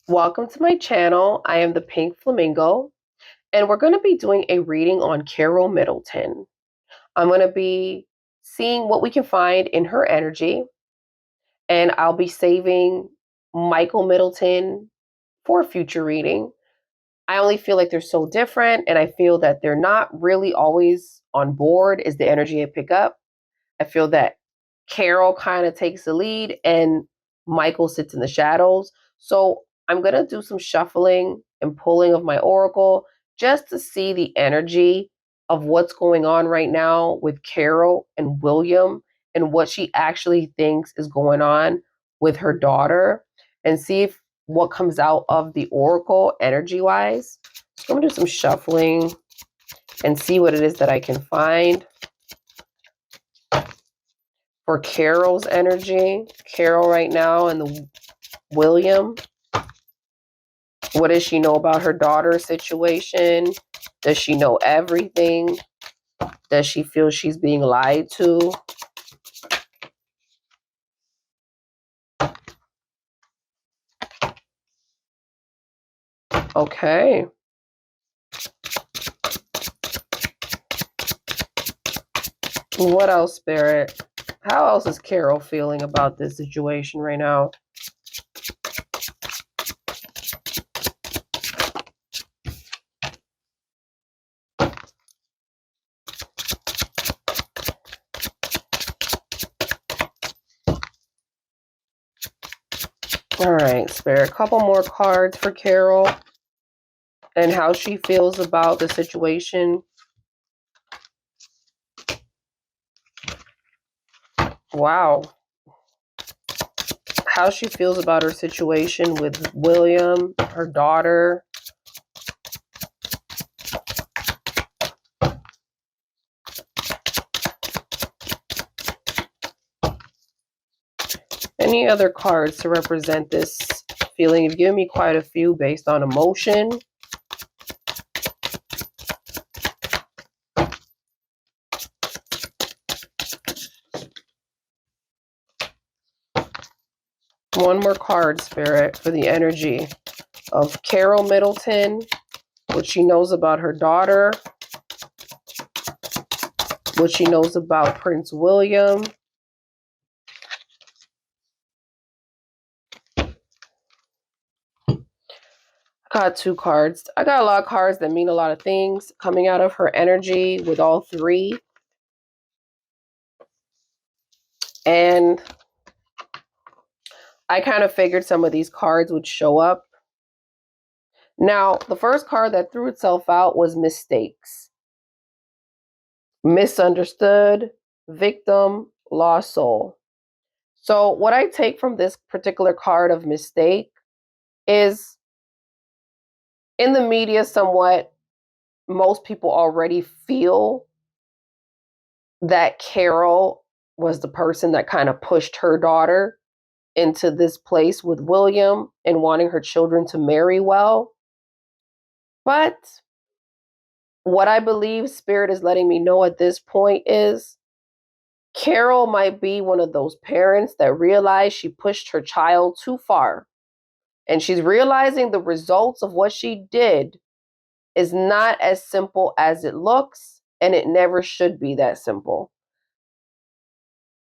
Welcome to my channel. I am the Pink Flamingo, and we're going to be doing a reading on Carole Middleton. I'm going to be seeing what we can find in her energy, and I'll be saving Michael Middleton for a future reading. I only feel like they're so different, and I feel that they're not really always on board, is the energy I pick up. I feel that Carole kind of takes the lead and Michael sits in the shadows. So I'm going to do some shuffling and pulling of my oracle just to see the energy of what's going on right now with Carole and William and what she actually thinks is going on with her daughter and see if what comes out of the oracle energy wise. So I'm going to do some shuffling and see what it is that I can find for Carole's energy. Carole right now and the William. What does she know about her daughter's situation? Does she know everything? Does she feel she's being lied to? Okay. What else, Spirit? How else is Carole feeling about this situation right now? All right, Spirit. A couple more cards for Carole and how she feels about the situation. Wow. How she feels about her situation with William, her daughter. Any other cards to represent this feeling? You've given me quite a few based on emotion. One more card, Spirit, for the energy of Carole Middleton, what she knows about her daughter, what she knows about Prince William. I got two cards. I got a lot of cards that mean a lot of things coming out of her energy with all three. And I kind of figured some of these cards would show up. Now, the first card that threw itself out was mistakes. Misunderstood, victim, lost soul. So what I take from this particular card of mistake is in the media somewhat, most people already feel that Carole was the person that kind of pushed her daughter into this place with William and wanting her children to marry well. But what I believe Spirit is letting me know at this point is Carole might be one of those parents that realized she pushed her child too far. And she's realizing the results of what she did is not as simple as it looks, and it never should be that simple.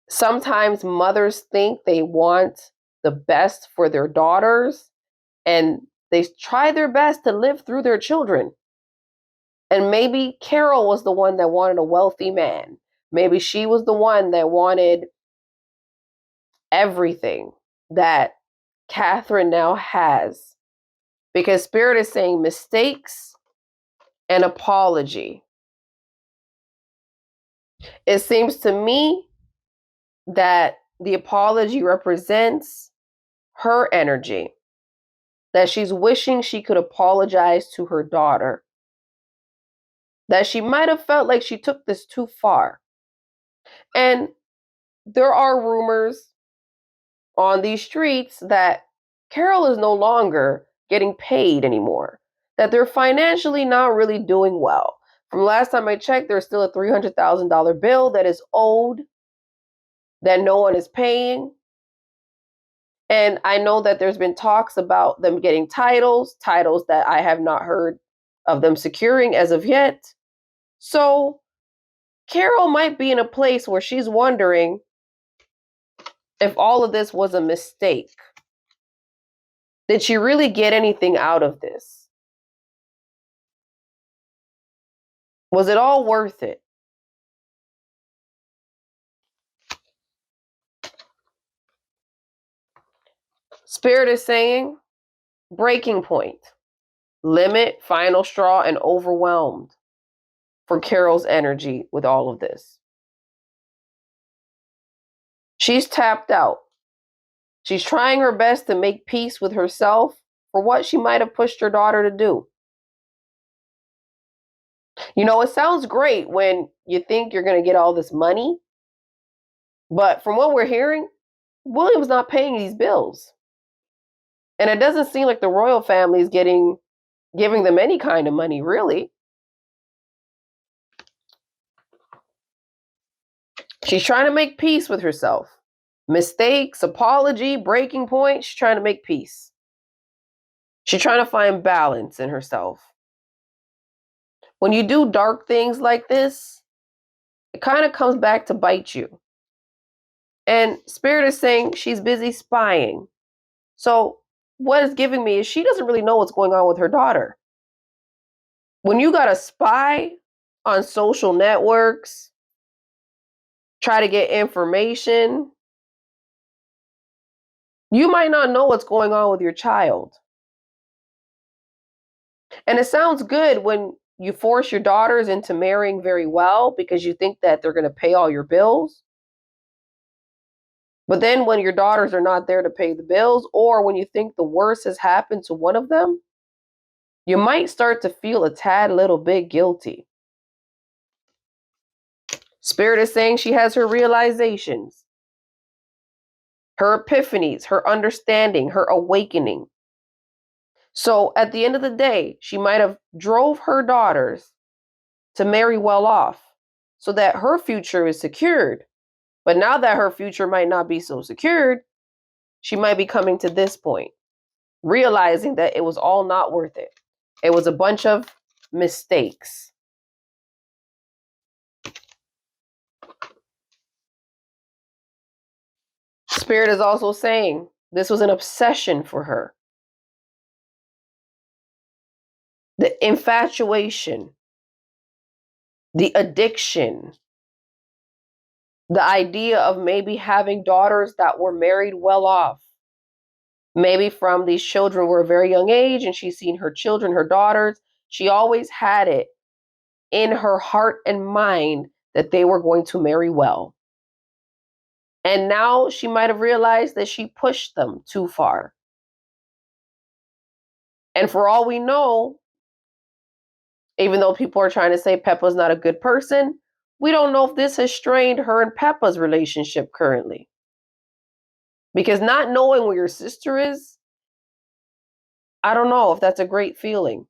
Sometimes mothers think they want the best for their daughters, and they try their best to live through their children. And maybe Carole was the one that wanted a wealthy man. Maybe she was the one that wanted everything that Catherine now has. Because Spirit is saying mistakes and apology. It seems to me that the apology represents her energy, that she's wishing she could apologize to her daughter, that she might have felt like she took this too far. And there are rumors on these streets that Carole is no longer getting paid anymore, that they're financially not really doing well. From last time I checked, there's still a $300,000 bill that is owed that no one is paying. And I know that there's been talks about them getting titles that I have not heard of them securing as of yet. So Carole might be in a place where she's wondering if all of this was a mistake. Did she really get anything out of this? Was it all worth it? Spirit is saying breaking point, limit, final straw, and overwhelmed for Carole's energy with all of this. She's tapped out. She's trying her best to make peace with herself for what she might have pushed her daughter to do. You know, it sounds great when you think you're going to get all this money, but from what we're hearing, William's not paying these bills. And it doesn't seem like the royal family is giving them any kind of money, really. She's trying to make peace with herself. Mistakes, apology, breaking point, she's trying to make peace. She's trying to find balance in herself. When you do dark things like this, it kind of comes back to bite you. And Spirit is saying she's busy spying. So, what it's giving me is she doesn't really know what's going on with her daughter. When you got a spy on social networks, try to get information, you might not know what's going on with your child. And it sounds good when you force your daughters into marrying very well because you think that they're going to pay all your bills. But then when your daughters are not there to pay the bills, or when you think the worst has happened to one of them, you might start to feel a tad little bit guilty. Spirit is saying she has her realizations, her epiphanies, her understanding, her awakening. So at the end of the day, she might have drove her daughters to marry well off so that her future is secured. But now that her future might not be so secured, she might be coming to this point, realizing that it was all not worth it. It was a bunch of mistakes. Spirit is also saying this was an obsession for her. The infatuation, the addiction, the idea of maybe having daughters that were married well off. Maybe from these children were a very young age and she's seen her children, her daughters. She always had it in her heart and mind that they were going to marry well. And now she might have realized that she pushed them too far. And for all we know, even though people are trying to say Peppa's not a good person, we don't know if this has strained her and Peppa's relationship currently. Because not knowing where your sister is, I don't know if that's a great feeling.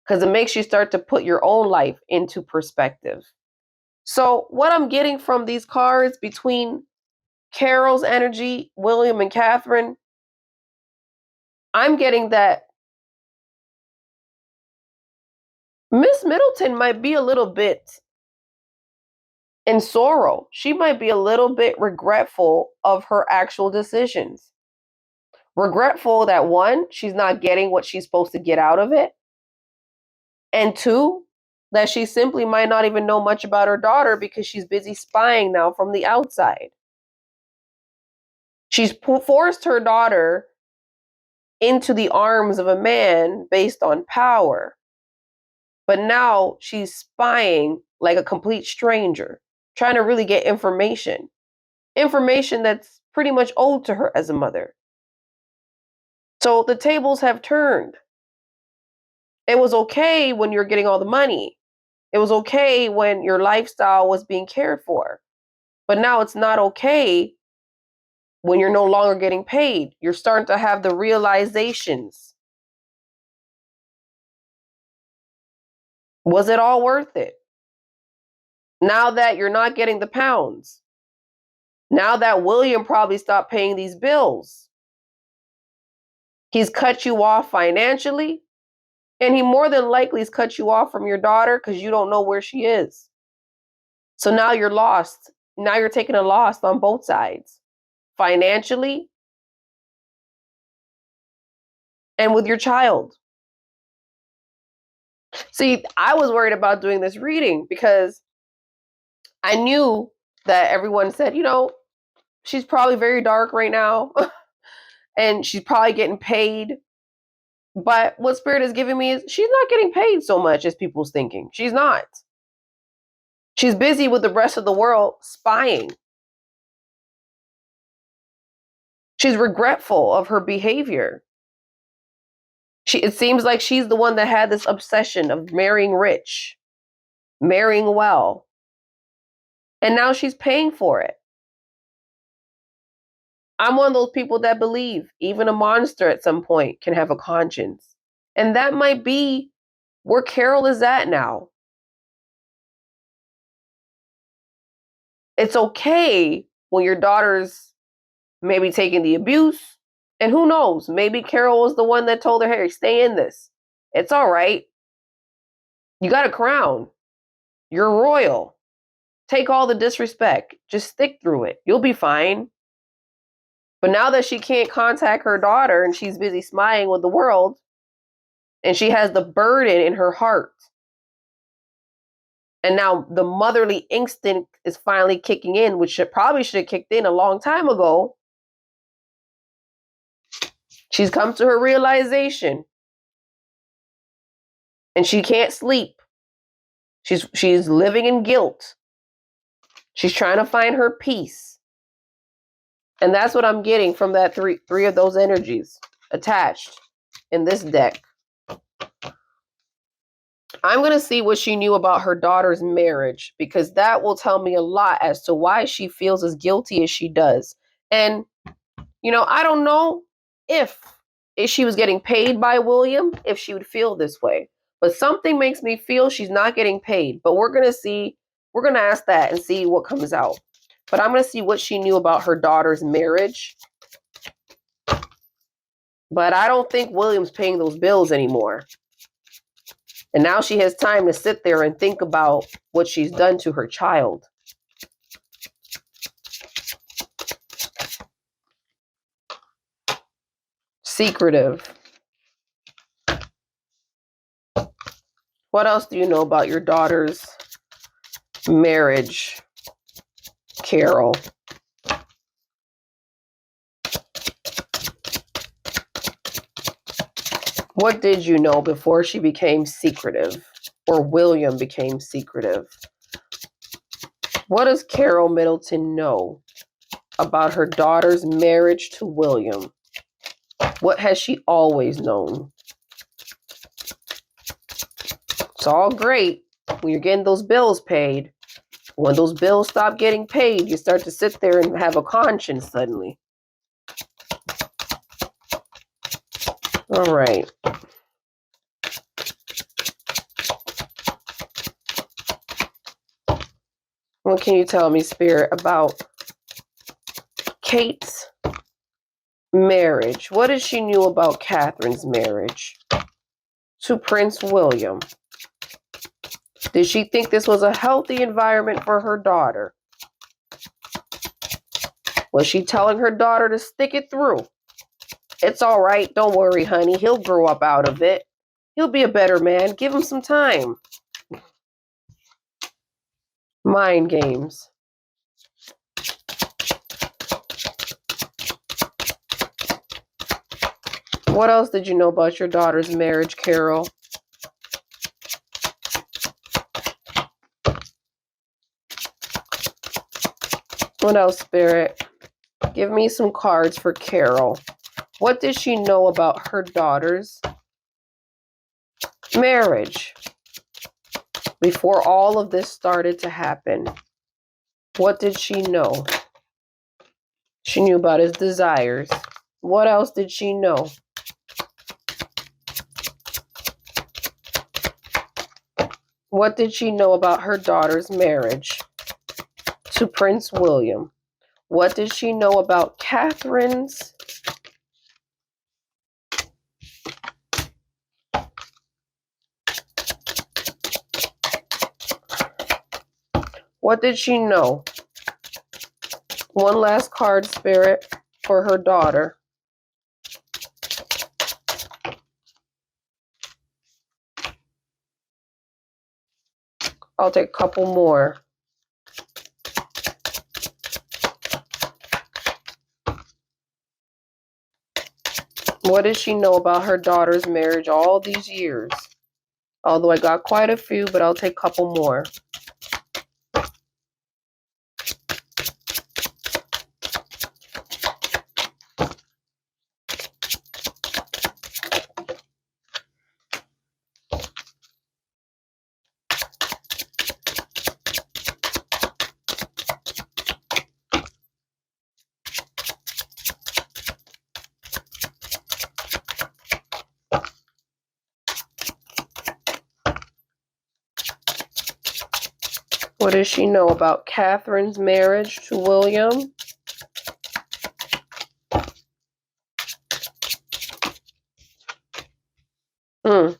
Because it makes you start to put your own life into perspective. So, what I'm getting from these cards between Carole's energy, William and Catherine, I'm getting that Miss Middleton might be a little bit in sorrow. She might be a little bit regretful of her actual decisions. Regretful that one, she's not getting what she's supposed to get out of it. And two, that she simply might not even know much about her daughter because she's busy spying now from the outside. She's forced her daughter into the arms of a man based on power. But now she's spying like a complete stranger, trying to really get information. Information that's pretty much owed to her as a mother. So the tables have turned. It was okay when you're getting all the money. It was okay when your lifestyle was being cared for. But now it's not okay when you're no longer getting paid. You're starting to have the realizations. Was it all worth it? Now that you're not getting the pounds, now that William probably stopped paying these bills, He's cut you off financially, and he more than likely has cut you off from your daughter because you don't know where she is. So now you're lost. Now you're taking a loss on both sides, financially and with your child. See, I was worried about doing this reading because I knew that everyone said, she's probably very dark right now and she's probably getting paid. But what Spirit is giving me is she's not getting paid so much as people's thinking. She's not. She's busy with the rest of the world spying. She's regretful of her behavior. It seems like she's the one that had this obsession of marrying rich, marrying well. And now she's paying for it. I'm one of those people that believe even a monster at some point can have a conscience. And that might be where Carole is at now. It's okay when your daughter's maybe taking the abuse. And who knows? Maybe Carole was the one that told her, hey, stay in this. It's all right. You got a crown. You're royal. Take all the disrespect. Just stick through it. You'll be fine. But now that she can't contact her daughter and she's busy spying with the world, and she has the burden in her heart, and now the motherly instinct is finally kicking in, which probably should have kicked in a long time ago. She's come to her realization. And she can't sleep. She's living in guilt. She's trying to find her peace. And that's what I'm getting from that three of those energies attached in this deck. I'm going to see what she knew about her daughter's marriage, because that will tell me a lot as to why she feels as guilty as she does. And, I don't know if she was getting paid by William, if she would feel this way. But something makes me feel she's not getting paid. But we're going to see. We're going to ask that and see what comes out. But I'm going to see what she knew about her daughter's marriage. But I don't think William's paying those bills anymore. And now she has time to sit there and think about what she's done to her child. Secretive. What else do you know about your daughter's marriage, Carole? What did you know before she became secretive, or William became secretive? What does Carole Middleton know about her daughter's marriage to William? What has she always known? It's all great when you're getting those bills paid. When those bills stop getting paid, you start to sit there and have a conscience suddenly. All right. What can you tell me, Spirit, about Kate's marriage? What did she knew about Catherine's marriage to Prince William? Did she think this was a healthy environment for her daughter? Was she telling her daughter to stick it through? It's all right. Don't worry, honey. He'll grow up out of it. He'll be a better man. Give him some time. Mind games. What else did you know about your daughter's marriage, Carole? What else, Spirit? Give me some cards for Carole. What did she know about her daughter's marriage before all of this started to happen? What did she know? She knew about his desires. What else did she know? What did she know about her daughter's marriage to Prince William? What did she know about Catherine's What did she know? One last card, Spirit, for her daughter. I'll take a couple more. What does she know about her daughter's marriage all these years? Although I got quite a few, but I'll take a couple more. What does she know about Catherine's marriage to William? One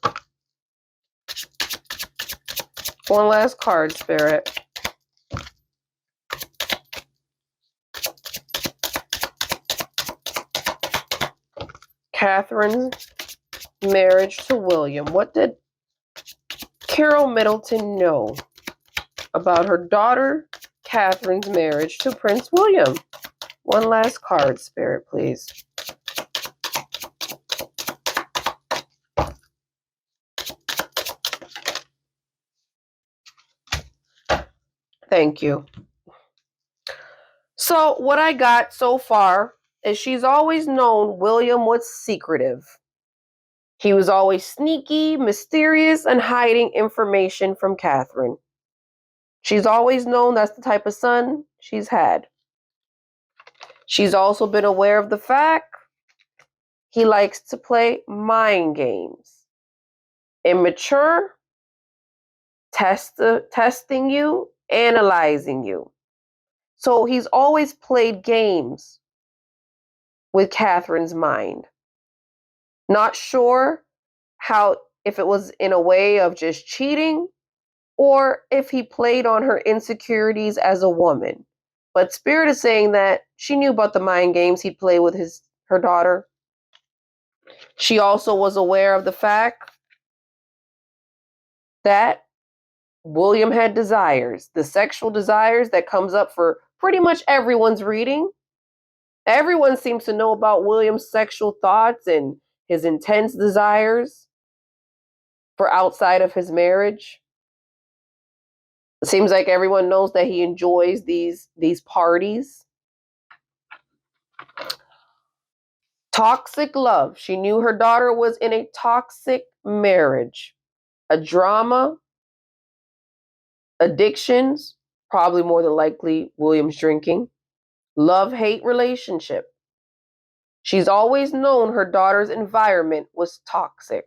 last card, Spirit. Catherine's marriage to William. What did Carole Middleton know about her daughter Catherine's marriage to Prince William? One last card, Spirit, please. Thank you. So what I got so far is she's always known William was secretive. He was always sneaky, mysterious, and hiding information from Catherine. She's always known that's the type of son she's had. She's also been aware of the fact he likes to play mind games. Immature, testing you, analyzing you. So he's always played games with Catherine's mind. Not sure if it was in a way of just cheating or if he played on her insecurities as a woman. But Spirit is saying that she knew about the mind games he played with her daughter. She also was aware of the fact that William had desires, the sexual desires that comes up for pretty much everyone's reading. Everyone seems to know about William's sexual thoughts and his intense desires for outside of his marriage. It seems like everyone knows that he enjoys these parties. Toxic love. She knew her daughter was in a toxic marriage. A drama, addictions, probably more than likely William's drinking. Love-hate relationship. She's always known her daughter's environment was toxic.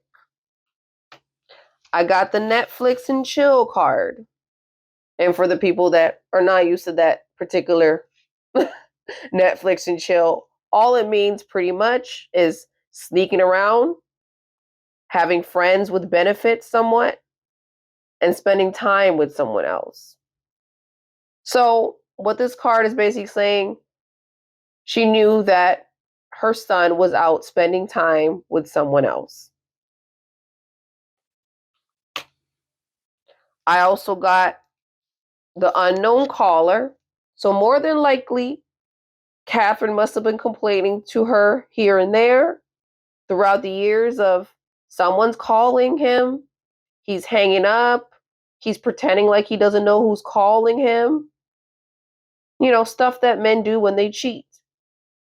I got the Netflix and chill card. And for the people that are not used to that particular Netflix and chill, all it means pretty much is sneaking around, having friends with benefits somewhat, and spending time with someone else. So what this card is basically saying, she knew that her son was out spending time with someone else. I also got the unknown caller. So more than likely, Catherine must have been complaining to her here and there throughout the years of someone's calling him, he's hanging up, he's pretending like he doesn't know who's calling him. You know, stuff that men do when they cheat.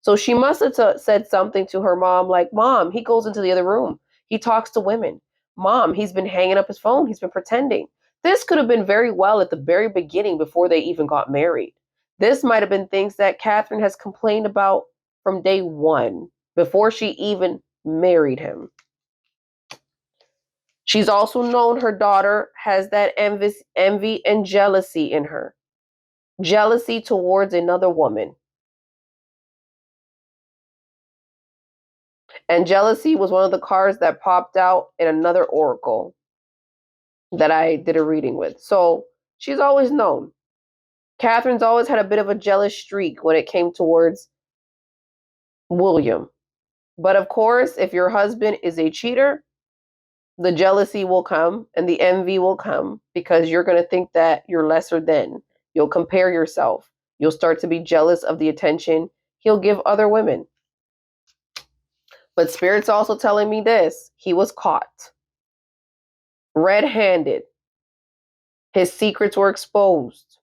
So she must have said something to her mom like, Mom, he goes into the other room. He talks to women. Mom, he's been hanging up his phone. He's been pretending. This could have been very well at the very beginning before they even got married. This might have been things that Catherine has complained about from day one, before she even married him. She's also known her daughter has that envy and jealousy in her. Jealousy towards another woman. And jealousy was one of the cards that popped out in another oracle that I did a reading with. So she's always known. Catherine's always had a bit of a jealous streak when it came towards William. But of course, if your husband is a cheater, the jealousy will come and the envy will come because you're going to think that you're lesser than. You'll compare yourself. You'll start to be jealous of the attention he'll give other women. But Spirit's also telling me this: he was caught red handed, his secrets were exposed,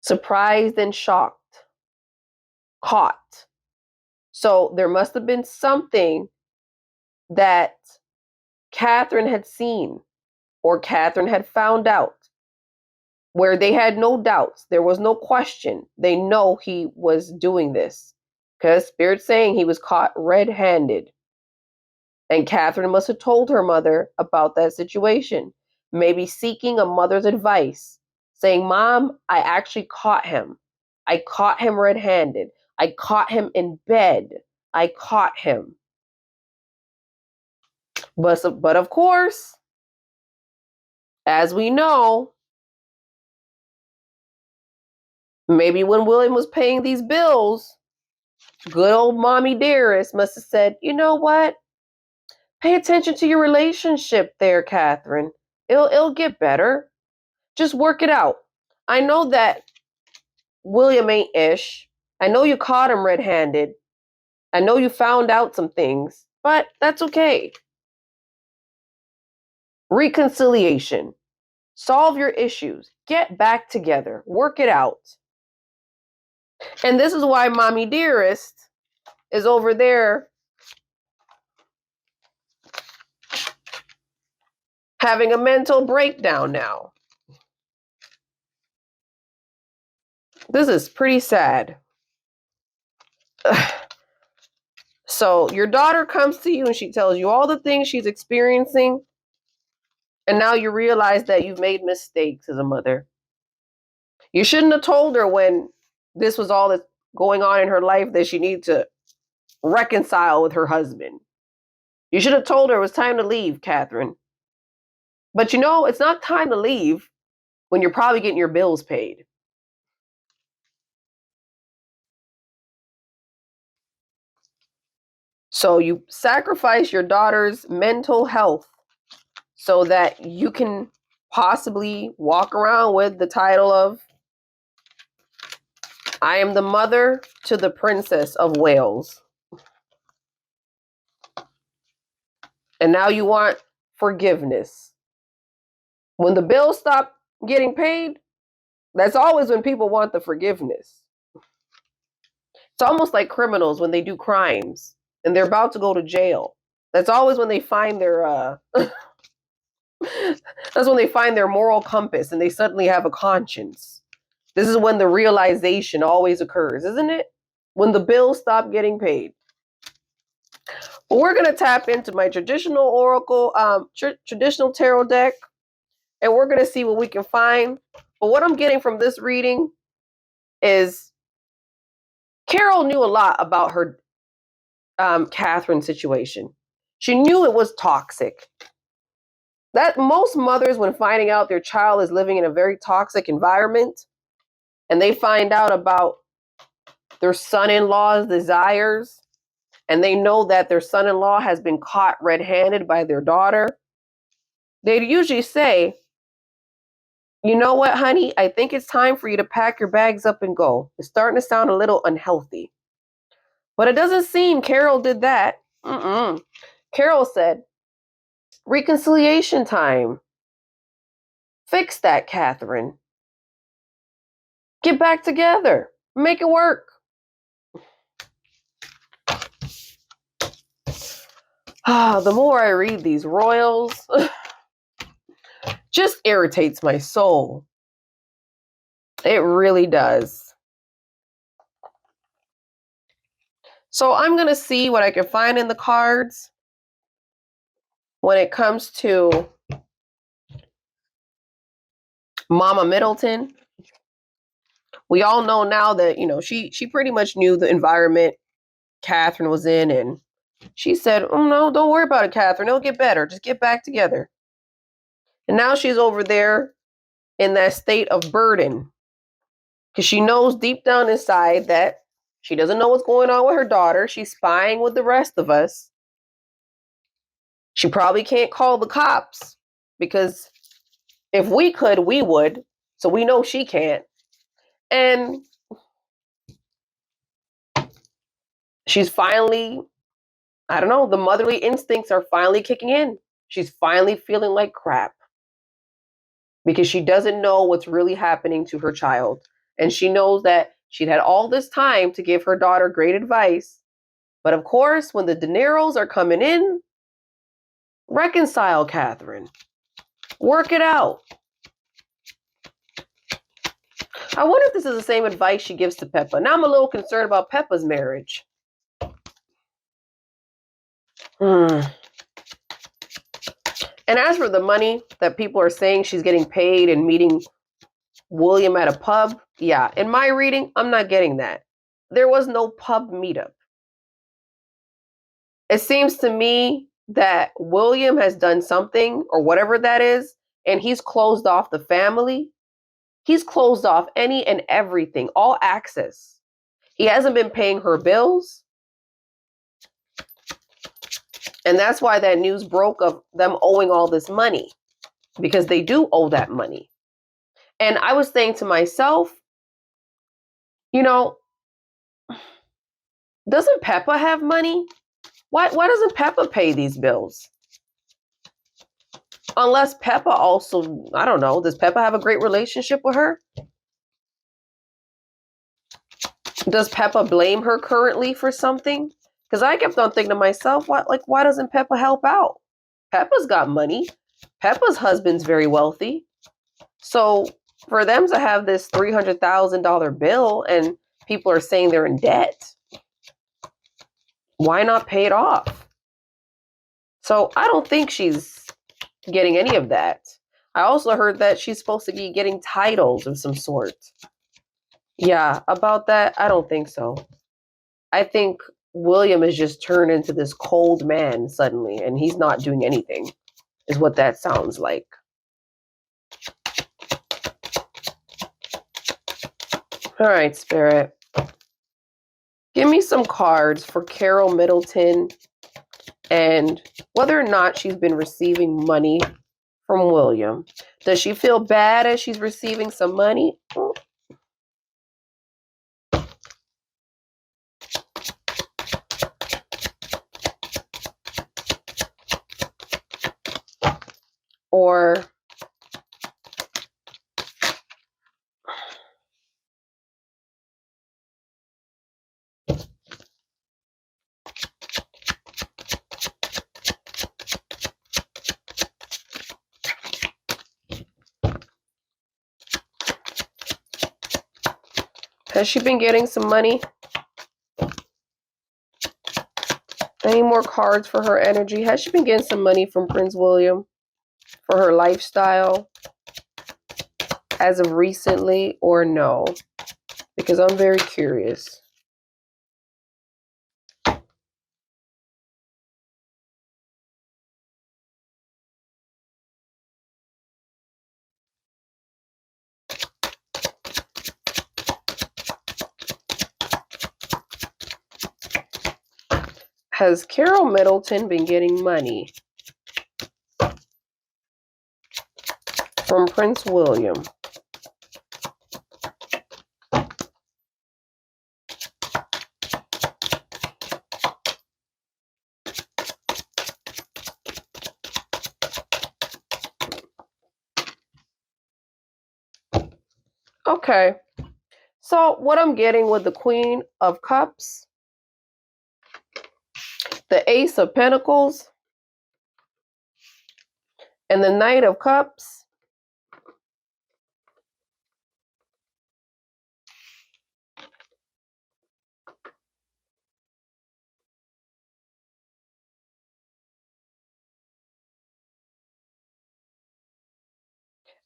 surprised and shocked, caught. So there must have been something that Catherine had seen or Catherine had found out where they had no doubts. There was no question. They know he was doing this because Spirit's saying he was caught red handed. And Catherine must have told her mother about that situation, maybe seeking a mother's advice, saying, Mom, I actually caught him. I caught him red handed. I caught him in bed. I caught him. But of course, as we know, maybe when William was paying these bills, good old mommy Dearest must have said, you know what? Pay attention to your relationship there, Catherine. It'll get better. Just work it out. I know that William ain't ish. I know you caught him red-handed. I know you found out some things, but that's okay. Reconciliation. Solve your issues. Get back together. Work it out. And this is why Mommy Dearest is over there having a mental breakdown now. This is pretty sad. So your daughter comes to you and she tells you all the things she's experiencing, and now you realize that you've made mistakes as a mother. You shouldn't have told her when this was all that's going on in her life that she needed to reconcile with her husband. You should have told her it was time to leave, Catherine. But you know, it's not time to leave when you're probably getting your bills paid. So you sacrifice your daughter's mental health so that you can possibly walk around with the title of I am the mother to the Princess of Wales. And now you want forgiveness. When the bills stop getting paid, that's always when people want the forgiveness. It's almost like criminals when they do crimes and they're about to go to jail. That's always when they find their that's when they find their moral compass and they suddenly have a conscience. This is when the realization always occurs, isn't it? When the bills stop getting paid. But we're going to tap into my traditional oracle, traditional tarot deck, and we're going to see what we can find. But what I'm getting from this reading is Carole knew a lot about her Catherine situation. She knew it was toxic. That most mothers, when finding out their child is living in a very toxic environment, and they find out about their son-in-law's desires, and they know that their son-in-law has been caught red-handed by their daughter, they'd usually say, you know what, honey, I think it's time for you to pack your bags up and go. It's starting to sound a little unhealthy. But it doesn't seem Carole did that. Carole said, reconciliation time. Fix that, Catherine. Get back together. Make it work. The more I read these royals, just irritates my soul. It really does. So I'm going to see what I can find in the cards when it comes to Mama Middleton. We all know now that, she pretty much knew the environment Catherine was in, and she said, oh no, don't worry about it, Catherine. It'll get better. Just get back together. And now she's over there in that state of burden. Because she knows deep down inside that she doesn't know what's going on with her daughter. She's spying with the rest of us. She probably can't call the cops because if we could, we would. So we know she can't. And she's finally, I don't know, the motherly instincts are finally kicking in. She's finally feeling like crap because she doesn't know what's really happening to her child. And she knows that she'd had all this time to give her daughter great advice. But of course, when the dineros are coming in, reconcile, Catherine. Work it out. I wonder if this is the same advice she gives to Pippa. Now I'm a little concerned about Pippa's marriage. And as for the money that people are saying she's getting paid and meeting William at a pub, yeah, in my reading, I'm not getting that. There was no pub meetup. It seems to me that William has done something or whatever that is, and he's closed off the family. He's closed off any and everything, all access. He hasn't been paying her bills. And that's why that news broke of them owing all this money, because they do owe that money. And I was saying to myself, you know, doesn't Pippa have money? Why doesn't Pippa pay these bills? Unless Pippa also, I don't know, does Pippa have a great relationship with her? Does Pippa blame her currently for something? Because I kept on thinking to myself, why doesn't Pippa help out? Pippa's got money. Pippa's husband's very wealthy. So for them to have this $300,000 bill and people are saying they're in debt, why not pay it off? So I don't think she's getting any of that. I also heard that she's supposed to be getting titles of some sort. Yeah, about that, I don't think so. I think William has just turned into this cold man suddenly, and he's not doing anything, is what that sounds like. All right, Spirit. Give me some cards for Carole Middleton and whether or not she's been receiving money from William. Does she feel bad as she's receiving some money? Or has she been getting some money? Any more cards for her energy? Has she been getting some money from Prince William for her lifestyle as of recently, or no? Because I'm very curious. Has Carole Middleton been getting money from Prince William? Okay. So what I'm getting with the Queen of Cups, the Ace of Pentacles, and the Knight of Cups,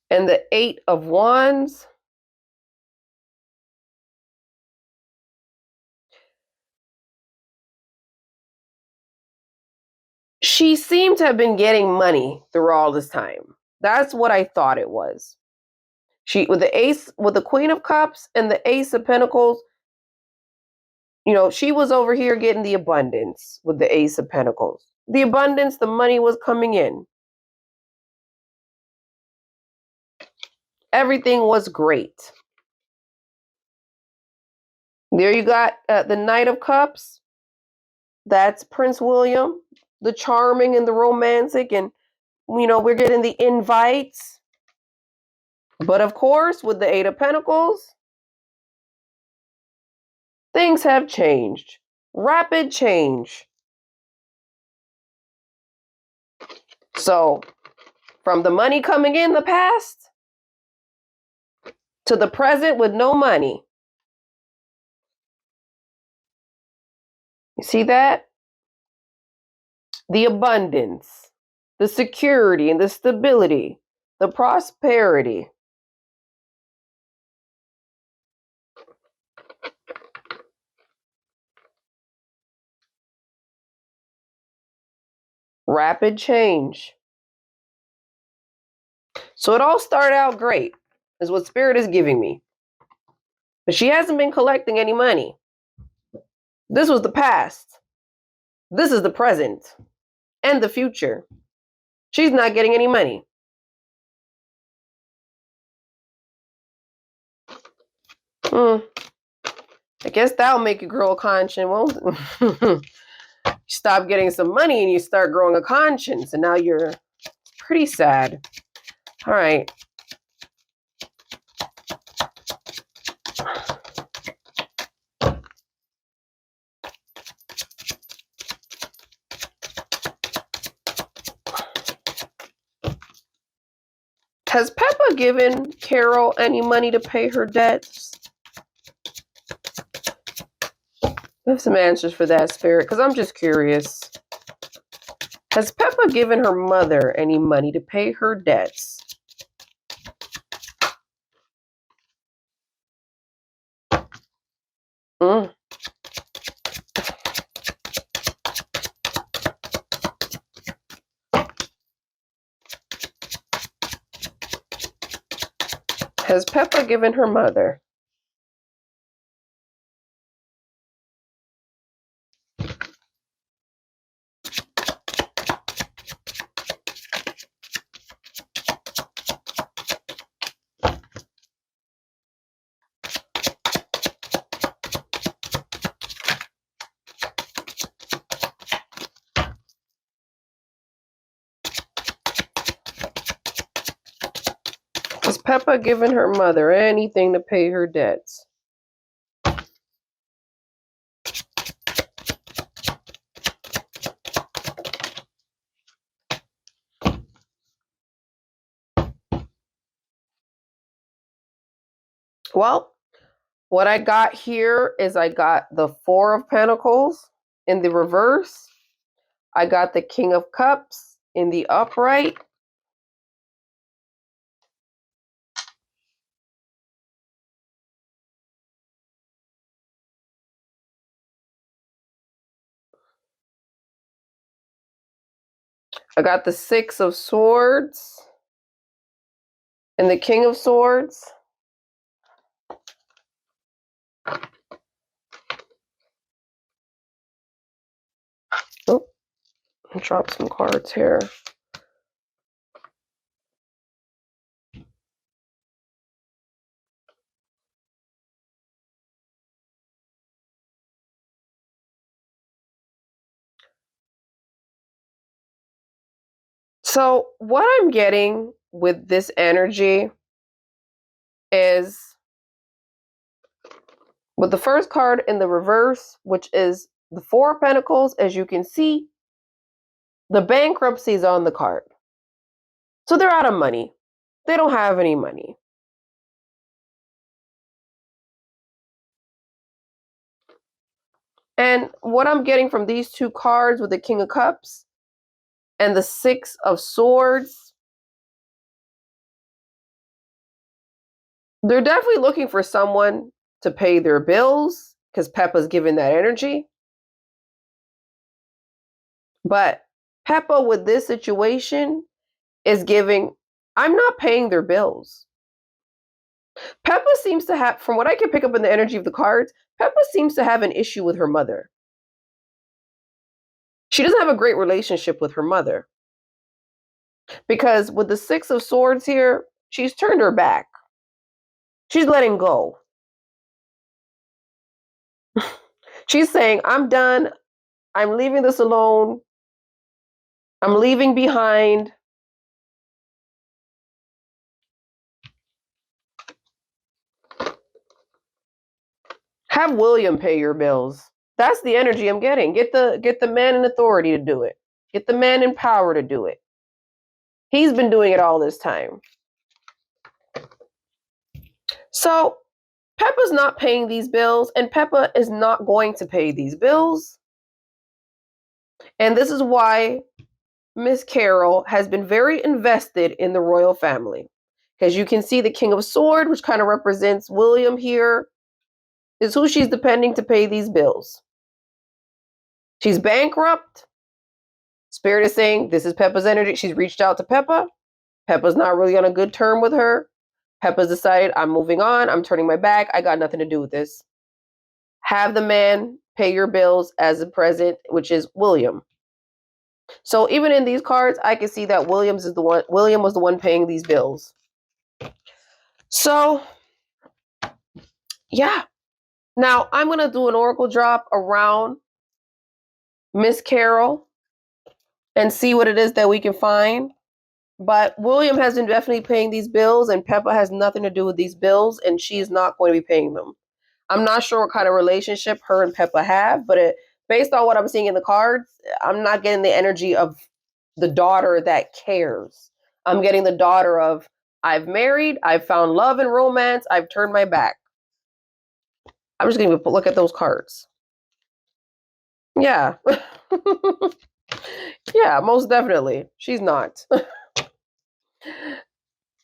and the Eight of Wands, she seemed to have been getting money through all this time. That's what I thought it was. She with the Queen of Cups and the Ace of Pentacles, she was over here getting the abundance with the Ace of Pentacles. The abundance, the money was coming in. Everything was great. There you got the Knight of Cups. That's Prince William, the charming and the romantic, and we're getting the invites. But of course, with the Eight of Pentacles, things have changed. Rapid change. So, from the money coming in the past to the present with no money. You see that? The abundance, the security and the stability, the prosperity. Rapid change. So it all started out great, is what Spirit is giving me. But she hasn't been collecting any money. This was the past. This is the present and the future. She's not getting any money. I guess that'll make you grow a conscience, won't it? Stop getting some money and you start growing a conscience, and now you're pretty sad. All right. Has Pippa given Carole any money to pay her debts? I have some answers for that, Spirit, because I'm just curious. Has Pippa given her mother any money to pay her debts? Has Pippa given her mother? Has Pippa given her mother anything to pay her debts? Well, what I got here is I got the Four of Pentacles in the reverse. I got the King of Cups in the upright. I got the Six of Swords and the King of Swords. Oh, I'll drop some cards here. So what I'm getting with this energy is with the first card in the reverse, which is the Four of Pentacles, as you can see, the bankruptcy is on the card. So they're out of money. They don't have any money. And what I'm getting from these two cards with the King of Cups and the Six of Swords, they're definitely looking for someone to pay their bills because Pippa's given that energy. But Pippa with this situation is giving, I'm not paying their bills. Peppa seems to have, from what I can pick up in the energy of the cards, Peppa seems to have an issue with her mother. She doesn't have a great relationship with her mother. Because with the Six of Swords here, she's turned her back. She's letting go. She's saying, I'm done. I'm leaving this alone. I'm leaving behind. Have William pay your bills. That's the energy I'm getting. Get the man in authority to do it. Get the man in power to do it. He's been doing it all this time. So Peppa's not paying these bills, and Peppa is not going to pay these bills. And this is why Miss Carole has been very invested in the royal family. Because you can see the King of Swords, which kind of represents William here, is who she's depending to pay these bills. She's bankrupt. Spirit is saying this is Peppa's energy. She's reached out to Peppa. Peppa's not really on a good term with her. Peppa's decided, I'm moving on. I'm turning my back. I got nothing to do with this. Have the man pay your bills as a present, which is William. So even in these cards, I can see that William was the one paying these bills. So, yeah. Now, I'm going to do an oracle drop around Miss Carole and see what it is that we can find. But William has been definitely paying these bills, and Peppa has nothing to do with these bills, and she's not going to be paying them. I'm not sure what kind of relationship her and Peppa have, but based on what I'm seeing in the cards, I'm not getting the energy of the daughter that cares. I'm getting the daughter of, I've married, I've found love and romance, I've turned my back. I'm just going to look at those cards. Yeah. Yeah, most definitely. She's not.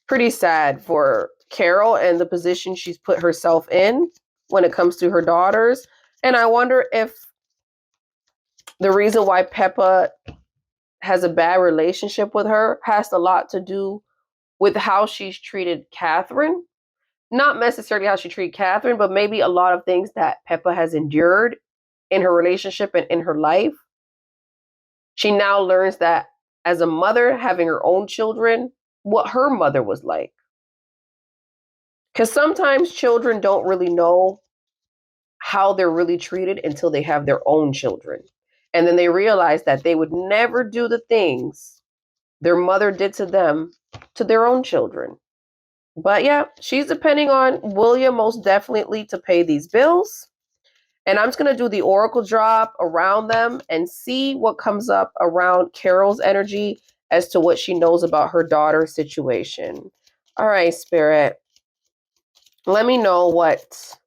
Pretty sad for Carole and the position she's put herself in when it comes to her daughters. And I wonder if the reason why Peppa has a bad relationship with her has a lot to do with how she's treated Catherine. Not necessarily how she treated Catherine, but maybe a lot of things that Peppa has endured in her relationship and in her life. She now learns that as a mother, having her own children, what her mother was like. Because sometimes children don't really know how they're really treated until they have their own children. And then they realize that they would never do the things their mother did to them to their own children. But yeah, she's depending on William most definitely to pay these bills. And I'm just going to do the oracle drop around them and see what comes up around Carole's energy as to what she knows about her daughter's situation. All right, Spirit. Let me know what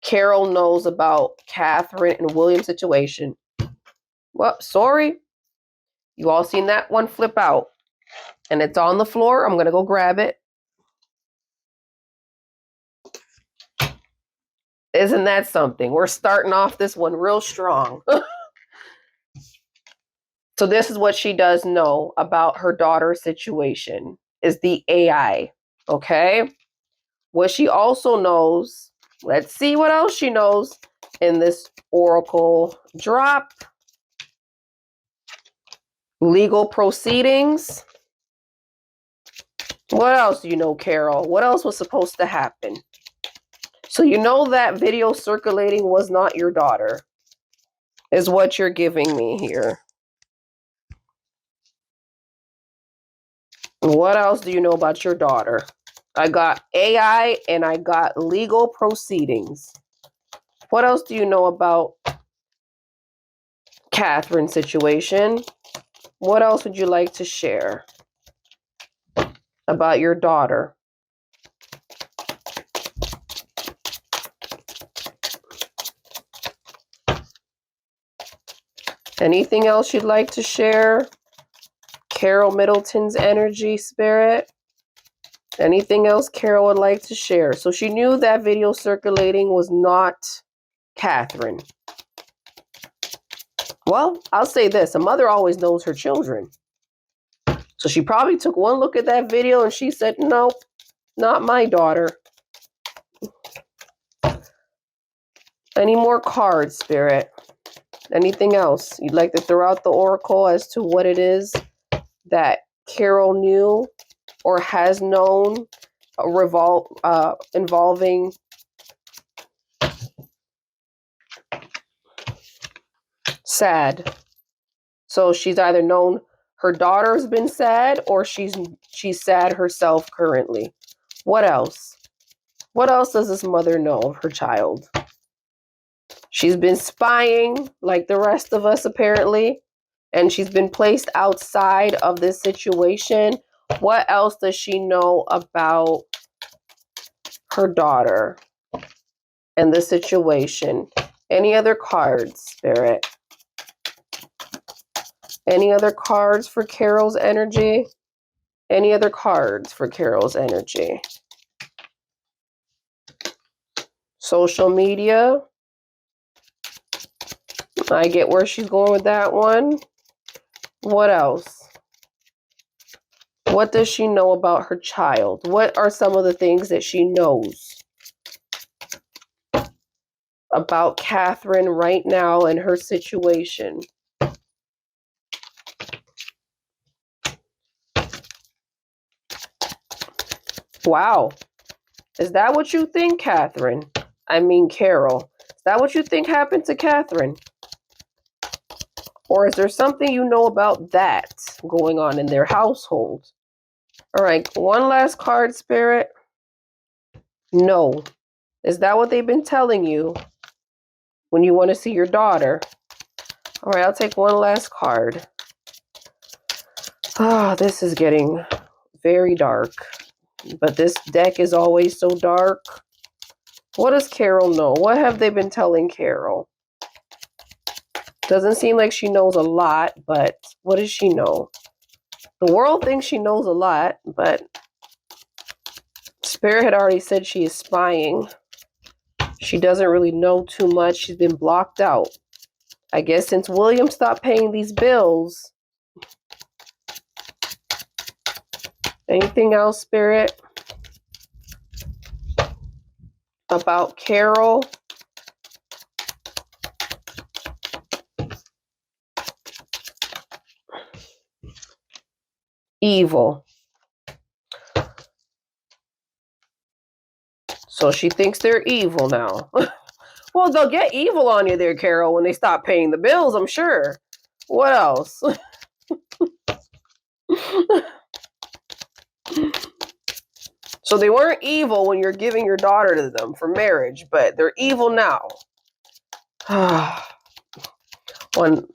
Carole knows about Catherine and William's situation. Well, sorry. You all seen that one flip out. And it's on the floor. I'm going to go grab it. Isn't that something? We're starting off this one real strong. So this is what she does know about her daughter's situation, is the AI. Okay? What she also knows, let's see what else she knows in this oracle drop. Legal proceedings. What else do you know, Carole? What else was supposed to happen? So you know that video circulating was not your daughter, is what you're giving me here. What else do you know about your daughter? I got AI and I got legal proceedings. What else do you know about Catherine's situation? What else would you like to share about your daughter? Anything else you'd like to share? Carole Middleton's energy, Spirit? Anything else Carole would like to share? So she knew that video circulating was not Catherine. Well, I'll say this. A mother always knows her children. So she probably took one look at that video and she said, nope, Not my daughter. Any more cards, Spirit? Anything else you'd like to throw out the oracle as to what it is that Carole knew or has known involving sad? So she's either known her daughter's been sad or she's sad herself currently. What else? What else does this mother know of her child? She's been spying like the rest of us apparently, and she's been placed outside of this situation. What else does she know about her daughter and the situation? Any other cards, Spirit? Any other cards for Carole's energy? Any other cards for Carole's energy? Social media. I get where she's going with that one. What else? What does she know about her child? What are some of the things that she knows about Catherine right now and her situation? Wow. Is that what you think, Catherine? I mean, Carole. Is that what you think happened to Catherine? Or is there something you know about that going on in their household? All right, one last card, Spirit. No. Is that what they've been telling you when you want to see your daughter? All right, I'll take one last card. Ah, this is getting very dark. But this deck is always so dark. What does Carole know? What have they been telling Carole? Doesn't seem like she knows a lot, but what does she know? The world thinks she knows a lot, but Spirit had already said she is spying. She doesn't really know too much. She's been blocked out. I guess since William stopped paying these bills. Anything else, Spirit? About Carole? Evil. So she thinks they're evil now. Well, they'll get evil on you there, Carole, when they stop paying the bills, I'm sure. What else? So they weren't evil when you're giving your daughter to them for marriage, but they're evil now. When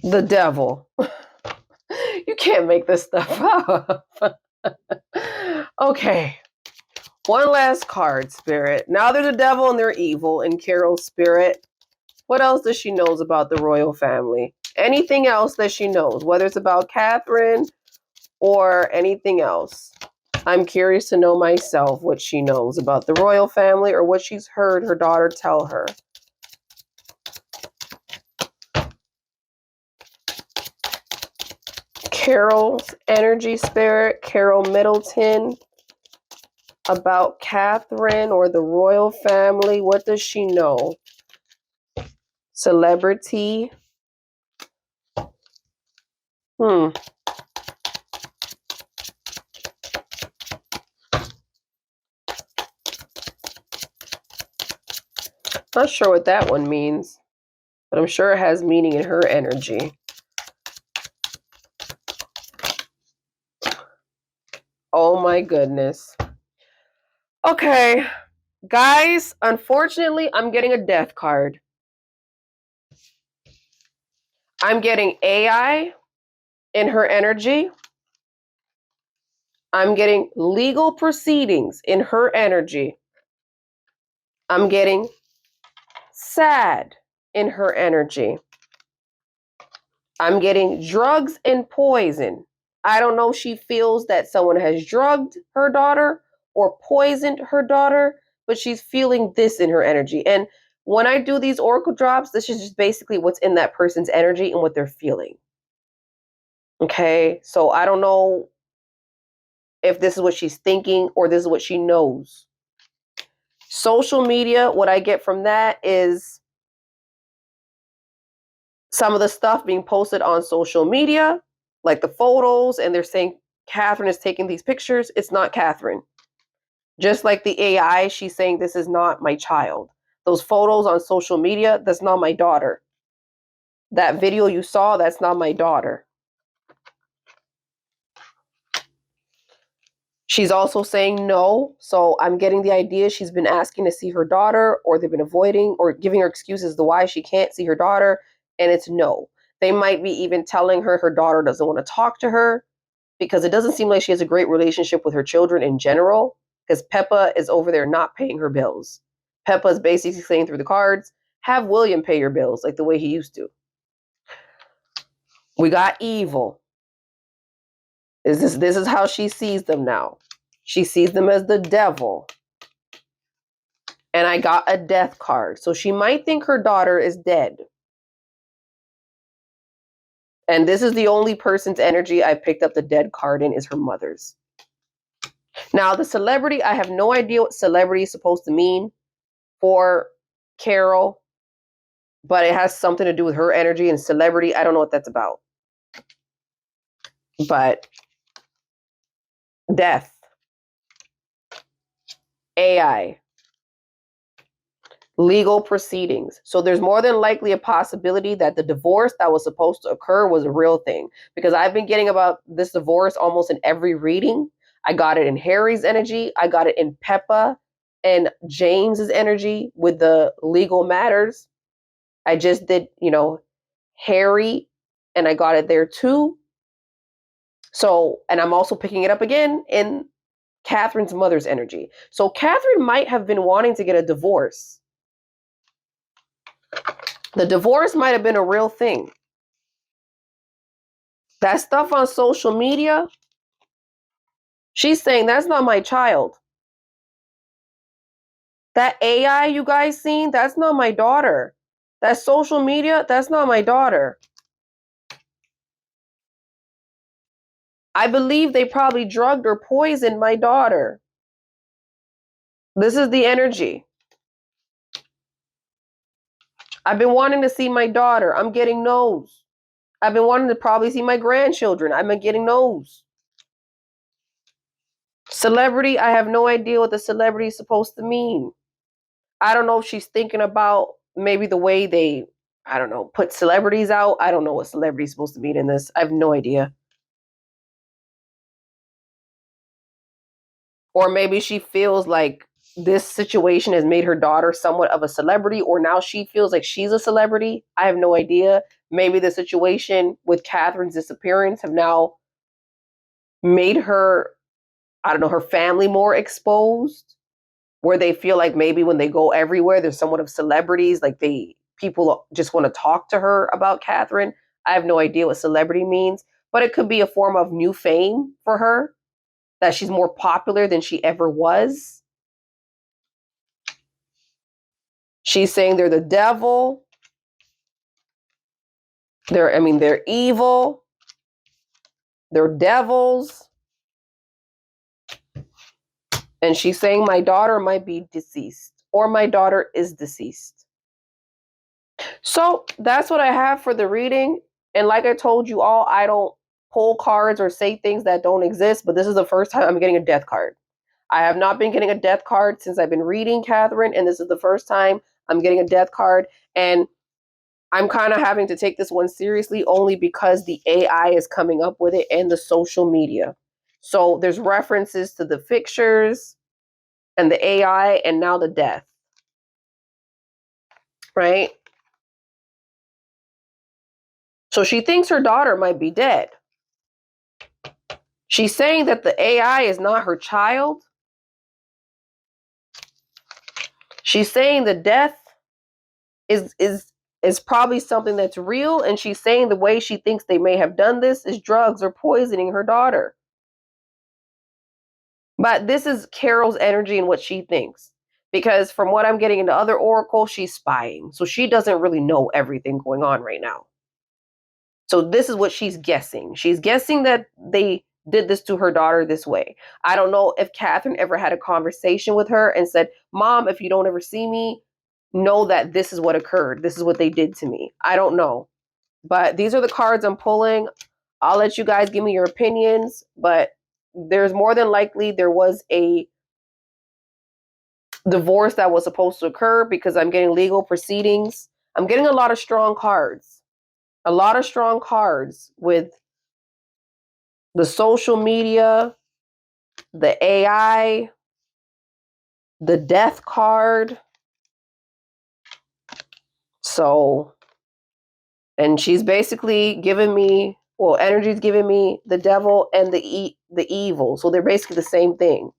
the devil. You can't make this stuff up. Okay. One last card, Spirit. Now they're the devil and they're evil in Carole's spirit. What else does she knows about the royal family? Anything else that she knows, whether it's about Catherine or anything else. I'm curious to know myself what she knows about the royal family or what she's heard her daughter tell her. Carole's energy, Spirit, Carole Middleton, about Catherine or the royal family. What does she know? Celebrity. Not sure what that one means, but I'm sure it has meaning in her energy. Oh my goodness. Okay, guys, unfortunately, I'm getting a death card. I'm getting AI in her energy. I'm getting legal proceedings in her energy. I'm getting sad in her energy. I'm getting drugs and poison. I don't know if she feels that someone has drugged her daughter or poisoned her daughter, but she's feeling this in her energy. And when I do these oracle drops, this is just basically what's in that person's energy and what they're feeling. Okay, so I don't know if this is what she's thinking or this is what she knows. Social media, what I get from that is some of the stuff being posted on social media, like the photos, and they're saying Catherine is taking these pictures. It's not Catherine. Just like the AI, she's saying this is not my child. Those photos on social media, that's not my daughter. That video you saw, that's not my daughter. She's also saying no. So I'm getting the idea she's been asking to see her daughter, or they've been avoiding or giving her excuses as to why she can't see her daughter. And it's no. They might be even telling her her daughter doesn't want to talk to her because it doesn't seem like she has a great relationship with her children in general, because Pippa is over there not paying her bills. Pippa is basically saying through the cards, have William pay your bills like the way he used to. We got evil. This is how she sees them now. She sees them as the devil. And I got a death card. So she might think her daughter is dead. And this is the only person's energy I picked up the dead card in is her mother's. Now, the celebrity, I have no idea what celebrity is supposed to mean for Carole, but it has something to do with her energy and celebrity. I don't know what that's about. But death, AI, legal proceedings. So there's more than likely a possibility that the divorce that was supposed to occur was a real thing, because I've been getting about this divorce almost in every reading. I got it in Harry's energy. I got it in Pippa and James's energy with the legal matters. I just did, Harry, and I got it there too. So, and I'm also picking it up again in Catherine's mother's energy. So Catherine might have been wanting to get a divorce. The divorce might have been a real thing. That stuff on social media, she's saying that's not my child. That AI you guys seen, that's not my daughter. That social media, that's not my daughter. I believe they probably drugged or poisoned my daughter. This is the energy. I've been wanting to see my daughter. I'm getting no's. I've been wanting to probably see my grandchildren. I've been getting no's. Celebrity, I have no idea what the celebrity is supposed to mean. I don't know if she's thinking about maybe the way they, I don't know, put celebrities out. I don't know what celebrity is supposed to mean in this. I have no idea. Or maybe she feels like this situation has made her daughter somewhat of a celebrity, or now she feels like she's a celebrity. I have no idea. Maybe the situation with Catherine's disappearance have now made her, I don't know, her family more exposed, where they feel like maybe when they go everywhere, there's somewhat of celebrities, like people just want to talk to her about Catherine. I have no idea what celebrity means, but it could be a form of new fame for her, that she's more popular than she ever was. She's saying they're the devil. They're evil. They're devils. And she's saying my daughter might be deceased, or my daughter is deceased. So that's what I have for the reading. And like I told you all, I don't pull cards or say things that don't exist, but this is the first time I'm getting a death card. I have not been getting a death card since I've been reading Catherine, and this is the first time I'm getting a death card. And I'm kind of having to take this one seriously only because the AI is coming up with it and the social media. So there's references to the pictures and the AI and now the death. Right? So she thinks her daughter might be dead. She's saying that the AI is not her child. She's saying the death is probably something that's real, and she's saying the way she thinks they may have done this is drugs or poisoning her daughter. But this is Carole's energy and what she thinks. Because from what I'm getting into other oracles, she's spying. So she doesn't really know everything going on right now. So this is what she's guessing. She's guessing that they did this to her daughter this way. I don't know if Catherine ever had a conversation with her and said, Mom, if you don't ever see me, know that this is what occurred. This is what they did to me. I don't know. But these are the cards I'm pulling. I'll let you guys give me your opinions, but there's more than likely there was a divorce that was supposed to occur because I'm getting legal proceedings. I'm getting a lot of strong cards. A lot of strong cards with the social media, the AI, the death card. So, and she's basically giving me, well, energy's giving me the devil and the evil. So they're basically the same thing.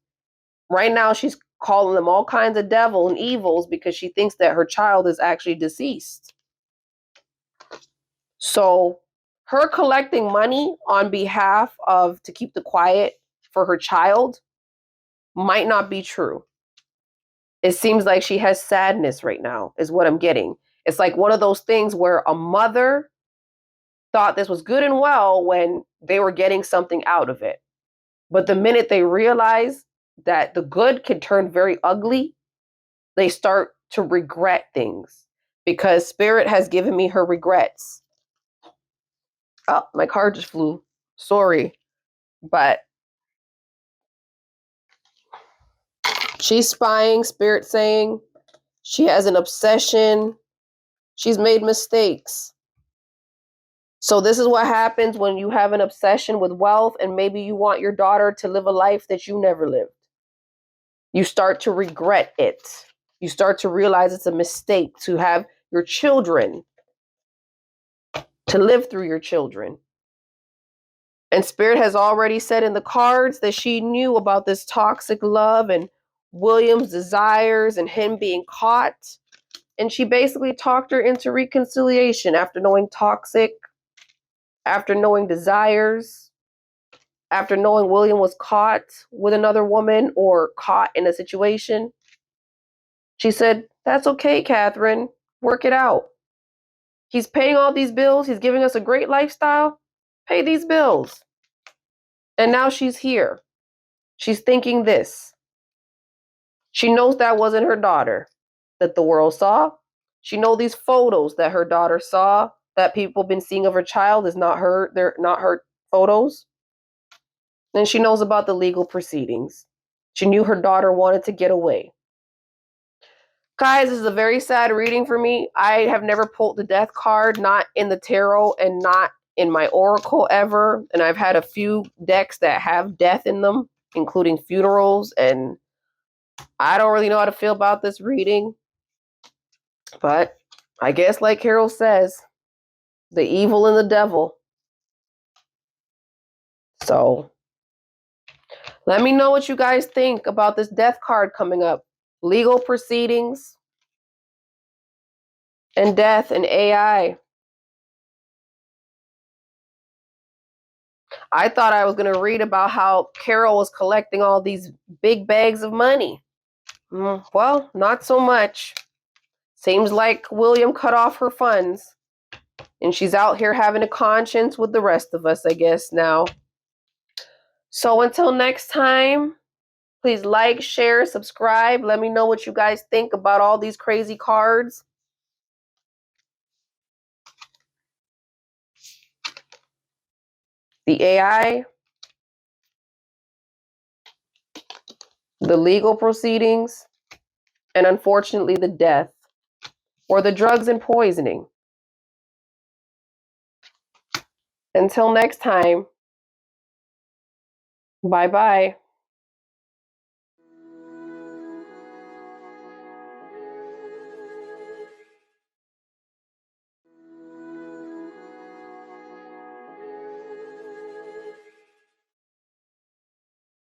Right now, she's calling them all kinds of devil and evils because she thinks that her child is actually deceased. So, her collecting money on behalf of to keep the quiet for her child might not be true. It seems like she has sadness right now, is what I'm getting. It's like one of those things where a mother thought this was good and well when they were getting something out of it. But the minute they realize that the good can turn very ugly, they start to regret things because Spirit has given me her regrets. Oh, my card just flew. Sorry. But she's spying, Spirit saying she has an obsession. She's made mistakes. So this is what happens when you have an obsession with wealth and maybe you want your daughter to live a life that you never lived. You start to regret it. You start to realize it's a mistake to have your children, to live through your children. And Spirit has already said in the cards that she knew about this toxic love and William's desires and him being caught. And she basically talked her into reconciliation after knowing toxic, after knowing desires, after knowing William was caught with another woman or caught in a situation. She said, that's okay, Catherine. Work it out. He's paying all these bills. He's giving us a great lifestyle. Pay these bills. And now she's here. She's thinking this. She knows that wasn't her daughter that the world saw. She knows these photos that her daughter saw that people have been seeing of her child is not her. They're not her photos. And she knows about the legal proceedings. She knew her daughter wanted to get away. Guys, this is a very sad reading for me. I have never pulled the death card, not in the tarot and not in my oracle ever. And I've had a few decks that have death in them, including funerals. And I don't really know how to feel about this reading. But I guess like Carole says, the evil and the devil. So let me know what you guys think about this death card coming up. Legal proceedings and death and AI. I thought I was going to read about how Carole was collecting all these big bags of money. Well, not so much. Seems like William cut off her funds. And she's out here having a conscience with the rest of us, I guess, now. So until next time, please like, share, subscribe. Let me know what you guys think about all these crazy cards. The AI, the legal proceedings, and unfortunately the death or the drugs and poisoning. Until next time, bye-bye.